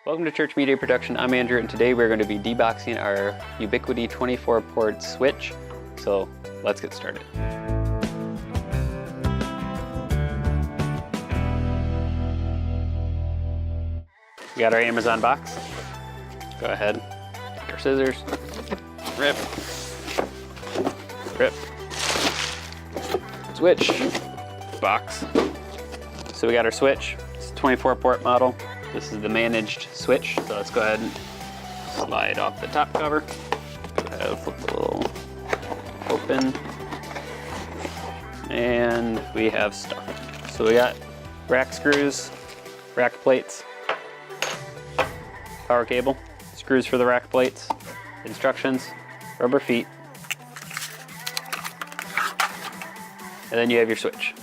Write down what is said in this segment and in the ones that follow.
Welcome to Church Media Production. I'm Andrew, and today we're going to be deboxing our Ubiquiti 24-port switch. So let's get started. We got our Amazon box. Go ahead, take our scissors, rip, switch, box. So we got our switch. It's a 24-port model. This is the managed switch, so let's go ahead and slide off the top cover. Go ahead, flip the little open, and we have stuff. So we got rack screws, rack plates, power cable, screws for the rack plates, instructions, rubber feet, and then you have your switch.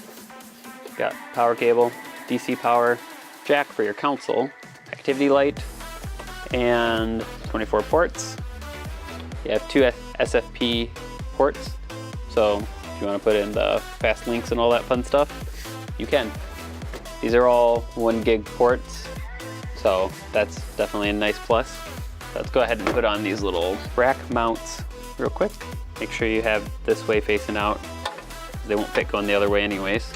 Got power cable, DC power, jack for your console, activity light, and 24 ports. You have two SFP ports, so if you want to put in the fast links and all that fun stuff, you can. These are all 1 gig ports, so that's definitely a nice plus. Let's go ahead and put on these little rack mounts real quick. Make sure you have this way facing out. They won't fit going the other way anyways.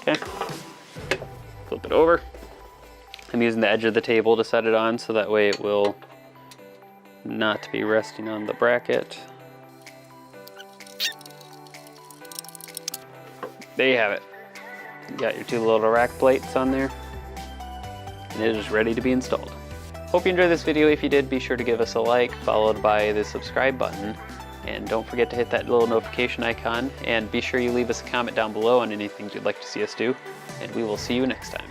Okay, flip it over. I'm using the edge of the table to set it on so that way it will not be resting on the bracket. There you have it. You got your 2 little rack plates on there, and it is ready to be installed. Hope you enjoyed this video. If you did, be sure to give us a like, followed by the subscribe button. And don't forget to hit that little notification icon, and be sure you leave us a comment down below on anything you'd like to see us do, and we will see you next time.